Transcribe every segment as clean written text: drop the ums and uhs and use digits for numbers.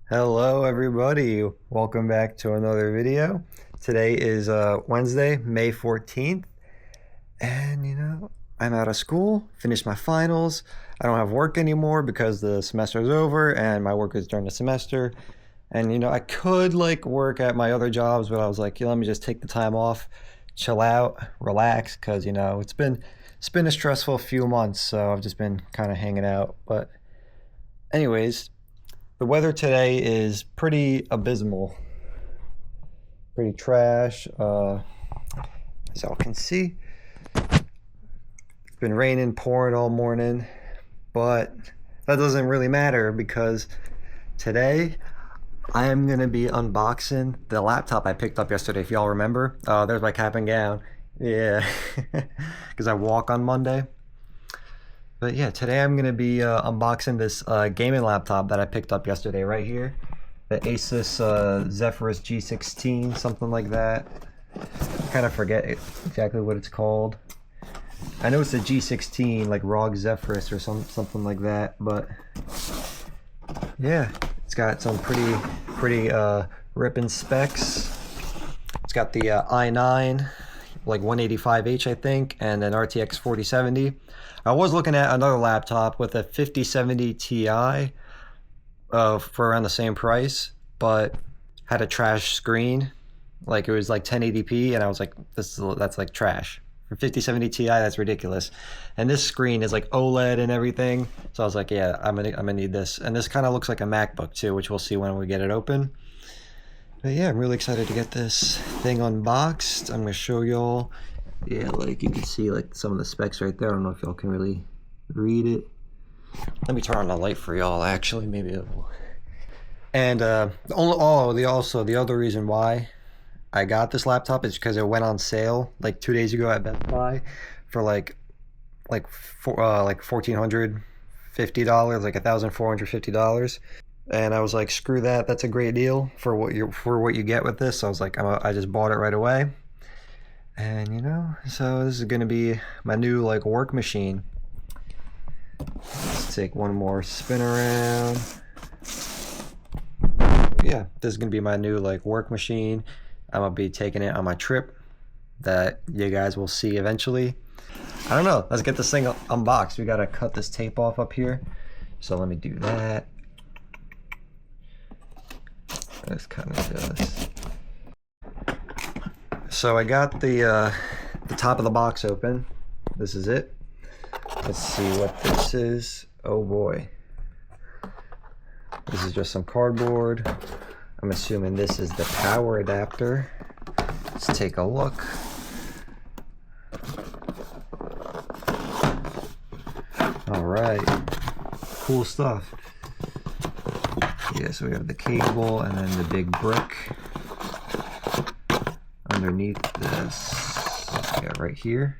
Hello everybody, welcome back to another video. Today is Wednesday, May 14th, and I'm out of school, finished my finals. I don't have work anymore because the semester is over and my work is during the semester. And I could work at my other jobs, but I was like, let me just take the time off, chill out, relax, because it's been a stressful few months, so I've just been kind of hanging out. But anyways, the weather today is pretty abysmal, pretty trash, as y'all can see. It's been raining, pouring all morning, but that doesn't really matter because today I am going to be unboxing the laptop I picked up yesterday, if y'all remember. There's my cap and gown. Yeah, because I walk on Monday. But yeah, today I'm going to be unboxing this gaming laptop that I picked up yesterday right here. The Asus Zephyrus G16, something like that. I kind of forget exactly what it's called. I know it's a G16, like ROG Zephyrus or something like that. But yeah, it's got some pretty ripping specs. It's got the i9, like 185H I think, and an RTX 4070. I was looking at another laptop with a 5070 Ti for around the same price, but had a trash screen. Like it was like 1080p, and I was like, that's like trash. For 5070 Ti, that's ridiculous. And this screen is like OLED and everything, so I was like, yeah, I'm gonna need this. And this kind of looks like a MacBook too, which we'll see when we get it open. But yeah, I'm really excited to get this thing unboxed. I'm gonna show y'all. Yeah, like you can see like some of the specs right there. I don't know if y'all can really read it. Let me turn on the light for y'all actually, maybe it will. And the other reason why I got this laptop is because it went on sale like 2 days ago at Best Buy for like $1,450, like $1,450. And I was like, screw that, that's a great deal for what you get with this. So I was like, I just bought it right away. And so this is gonna be my new work machine. Let's take one more spin around. Yeah, this is gonna be my new work machine. I'm gonna be taking it on my trip that you guys will see eventually. I don't know, let's get this thing unboxed. We gotta cut this tape off up here. So let me do that. That's kind of just. So I got the top of the box open. This is it. Let's see what this is. Oh boy. This is just some cardboard. I'm assuming this is the power adapter. Let's take a look. All right. Cool stuff. Yeah, so we have the cable and then the big brick underneath this. Yeah, right here.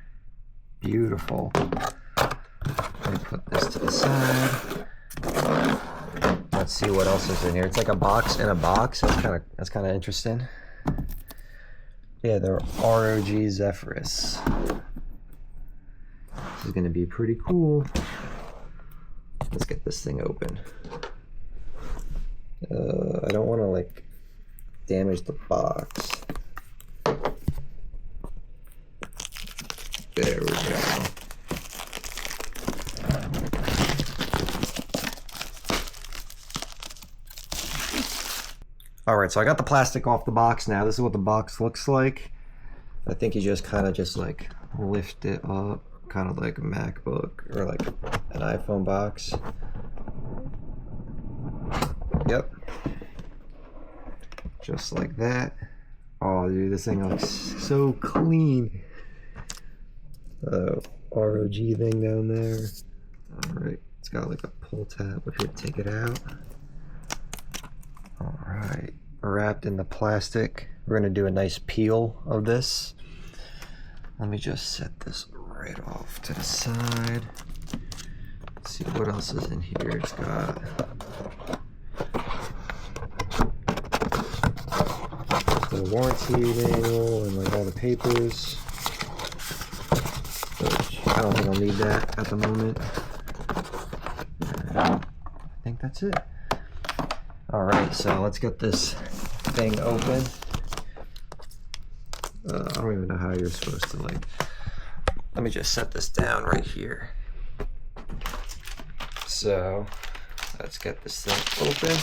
Beautiful. Let me put this to the side. Let's see what else is in here. It's like a box in a box. That's kind of interesting. Yeah, the ROG Zephyrus. This is going to be pretty cool. Let's get this thing open. I don't want to damage the box. There we go. Alright, so I got the plastic off the box now. This is what the box looks like. I think you just kind of lift it up, kind of like a MacBook or like an iPhone box. Yep. Just like that. Oh, dude, this thing looks so clean. ROG thing down there. Alright, it's got like a pull tab if you take it out. Alright, wrapped in the plastic. We're going to do a nice peel of this. Let me just set this right off to the side. Let's see what else is in here. It's got the warranty manual and all the papers. Which I don't think I'll need that at the moment. I think that's it. All right, so let's get this thing open. I don't even know how you're supposed to like, let me just set this down right here. So let's get this thing open.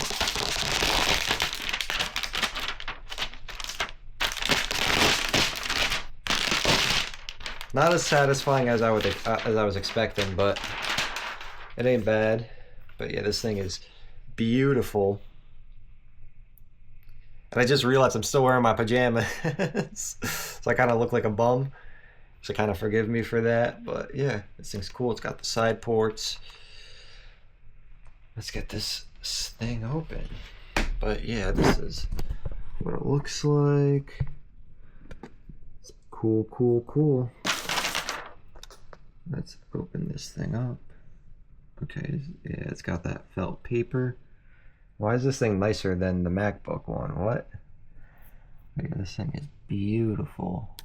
Not as satisfying as I was expecting, but it ain't bad. But yeah, this thing is beautiful. And I just realized I'm still wearing my pajamas. So I kind of look like a bum. So kind of forgive me for that. But yeah, this thing's cool. It's got the side ports. Let's get this thing open. But yeah, this is what it looks like. It's cool, cool, cool. Let's open this thing up. Okay, yeah, it's got that felt paper. Why is this thing nicer than the MacBook one? What? Yeah, this thing is beautiful.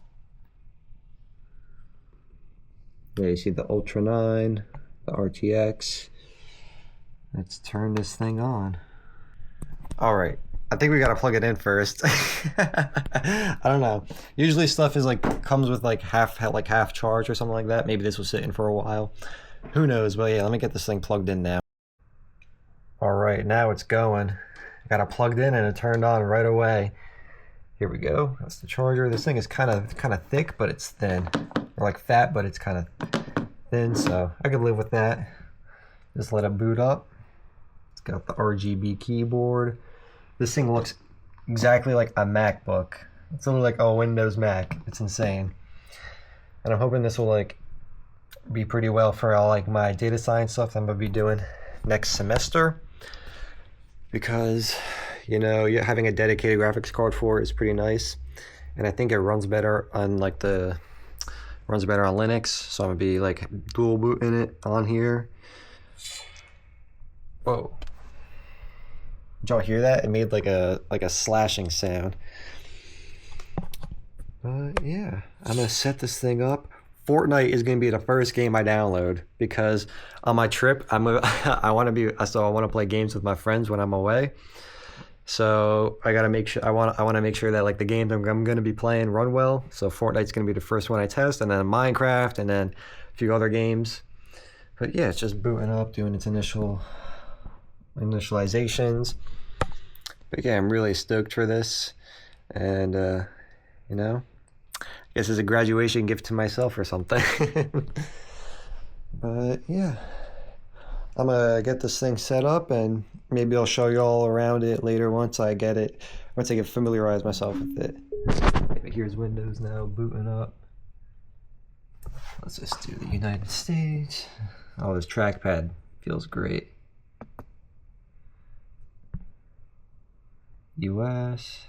Yeah, you see the Ultra 9, the RTX. Let's turn this thing on. All right, I think we gotta plug it in first. I don't know. Usually stuff is like comes with like half charge or something like that. Maybe this was sitting for a while. Who knows? But yeah, let me get this thing plugged in now. All right, now it's going. I got it plugged in and it turned on right away. Here we go. That's the charger. This thing is kind of thick, but it's thin. Or like fat, but it's kind of thin, so I could live with that. Just let it boot up. It's got the RGB keyboard. This thing looks exactly like a MacBook. It's literally like a Windows Mac. It's insane. And I'm hoping this will like be pretty well for all like my data science stuff I'm gonna be doing next semester. Because, you know, having a dedicated graphics card for it is pretty nice. And I think it runs better on like runs better on Linux. So I'm gonna be like dual booting it on here. Whoa. Did y'all hear that? It made like a slashing sound. But yeah, I'm gonna set this thing up. Fortnite is gonna be the first game I download because on my trip I want to play games with my friends when I'm away. So I gotta make sure I want to make sure that like the games I'm gonna be playing run well. So Fortnite's gonna be the first one I test, and then Minecraft, and then a few other games. But yeah, it's just booting up, doing its initializations. But yeah, I'm really stoked for this, and you know, I guess it's a graduation gift to myself or something. But yeah, I'm gonna get this thing set up, and maybe I'll show you all around it later once I get familiarized myself with it. Maybe here's Windows now booting up. Let's just do the United States. Oh, this trackpad feels great. US.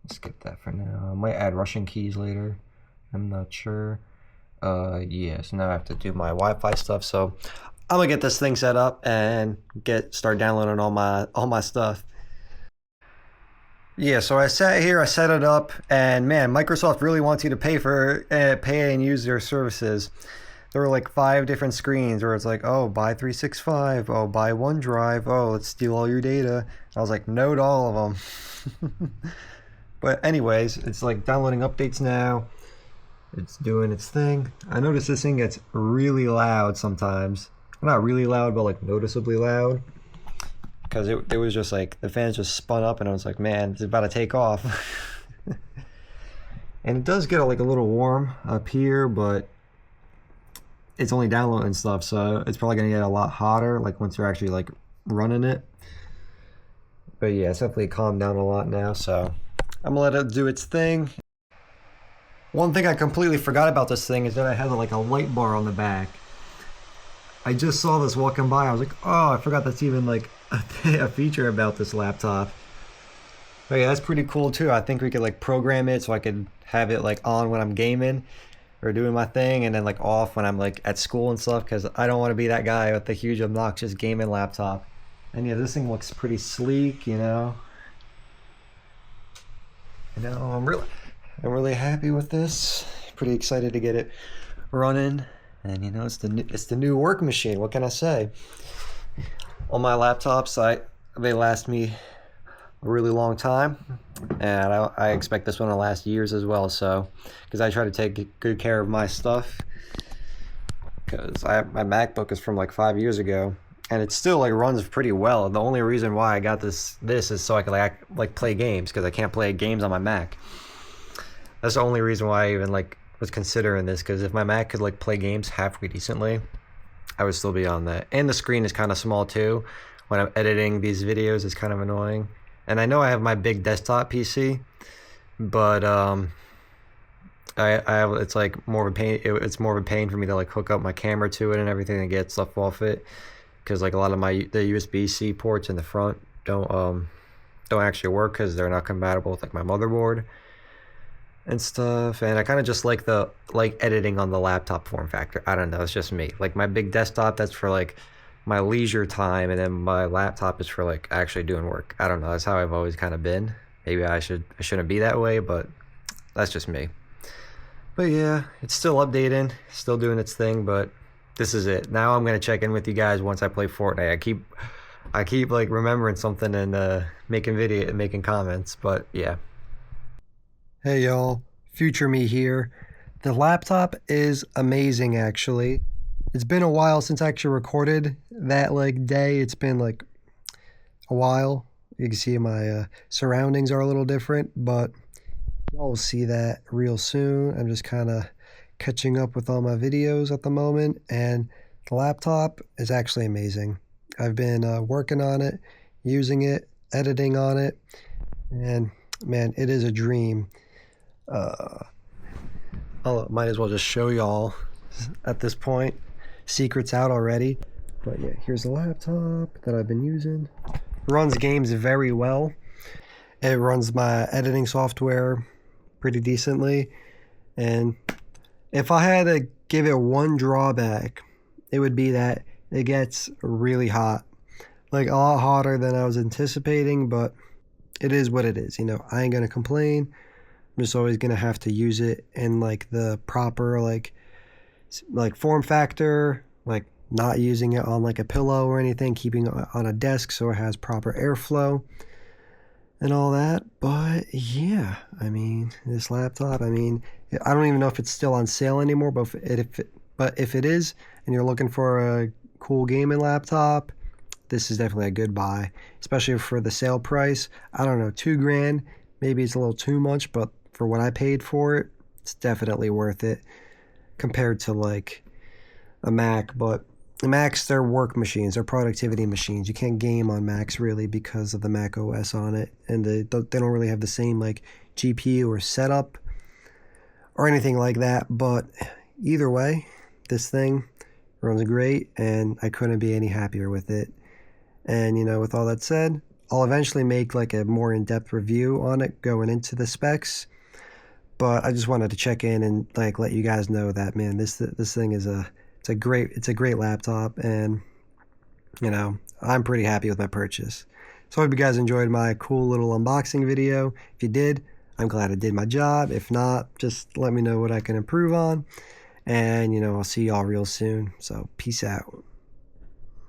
Let's skip that for now. I might add Russian keys later. I'm not sure. Yeah, so now I have to do my Wi-Fi stuff. So I'm gonna get this thing set up and start downloading all my stuff. Yeah, so I sat here, I set it up, and man, Microsoft really wants you to pay and use their services. There were like 5 different screens where it's like, oh, buy 365, oh, buy OneDrive, oh, let's steal all your data. I was like, no to all of them. But anyways, it's like downloading updates now. It's doing its thing. I noticed this thing gets really loud sometimes. Not really loud, but like noticeably loud. Because it was just like, the fans just spun up and I was like, man, it's about to take off. And it does get like a little warm up here, but it's only downloading stuff, so it's probably gonna get a lot hotter like once you're actually like running it. But yeah, it's definitely calmed down a lot now, so I'm gonna let it do its thing. One thing I completely forgot about this thing is that I had like a light bar on the back. I just saw this walking by. I was like, oh, I forgot that's even like a feature about this laptop. But yeah, that's pretty cool too. I think we could like program it so I could have it like on when I'm gaming or doing my thing, and then like off when I'm like at school and stuff, because I don't want to be that guy with the huge obnoxious gaming laptop. And yeah, this thing looks pretty sleek, you know. I'm really happy with this. Pretty excited to get it running, and you know, it's the new work machine. What can I say? On my laptops, they last me a really long time, and I expect this one to last years as well. So, because I try to take good care of my stuff, because my MacBook is from like 5 years ago, and it still like runs pretty well. The only reason why I got this is so I could like play games, because I can't play games on my Mac. That's the only reason why I even like was considering this, because if my Mac could like play games halfway decently, I would still be on that. And the screen is kind of small too. When I'm editing these videos, it's kind of annoying. And I know I have my big desktop PC, but I have, it's like more of a pain. It's more of a pain for me to like hook up my camera to it and everything and get stuff off it, because like a lot of the USB-C ports in the front don't actually work because they're not compatible with like my motherboard and stuff. And I kind of just like the editing on the laptop form factor. I don't know, it's just me. Like my big desktop, that's for like my leisure time, and then my laptop is for like actually doing work. I don't know, that's how I've always kind of been. Maybe I shouldn't be that way, but that's just me. But yeah, it's still updating, still doing its thing, but this is it. Now I'm gonna check in with you guys once I play Fortnite. I keep like remembering something and making comments, but yeah. Hey y'all, future me here. The laptop is amazing actually. It's been a while since I actually recorded that like day. It's been like a while. You can see my surroundings are a little different, but y'all will see that real soon. I'm just kind of catching up with all my videos at the moment, and the laptop is actually amazing. I've been working on it, using it, editing on it, and man, it is a dream. I might as well just show y'all at this point. Secret's out already, but yeah, here's the laptop that I've been using. It runs games very well. It runs my editing software pretty decently, and if I had to give it one drawback, it would be that it gets really hot, like a lot hotter than I was anticipating, but it is what it is. You know, I ain't gonna complain. I'm just always gonna have to use it in like the proper like form factor, like not using it on like a pillow or anything, keeping it on a desk so it has proper airflow and all that. But yeah, I mean, this laptop, I mean, I don't even know if it's still on sale anymore, but if it is and you're looking for a cool gaming laptop, this is definitely a good buy, especially for the sale price. I don't know, $2,000, maybe it's a little too much, but for what I paid for it, it's definitely worth it compared to like a Mac. But the Macs, they're work machines, they're productivity machines. You can't game on Macs really because of the Mac OS on it, and they don't really have the same like GPU or setup or anything like that. But either way, this thing runs great, and I couldn't be any happier with it. And you know, with all that said, I'll eventually make like a more in-depth review on it going into the specs. But I just wanted to check in and like let you guys know that, man, this thing is it's a great laptop, and you know, I'm pretty happy with my purchase. So I hope you guys enjoyed my cool little unboxing video. If you did, I'm glad I did my job. If not, just let me know what I can improve on. And you know, I'll see y'all real soon. So peace out.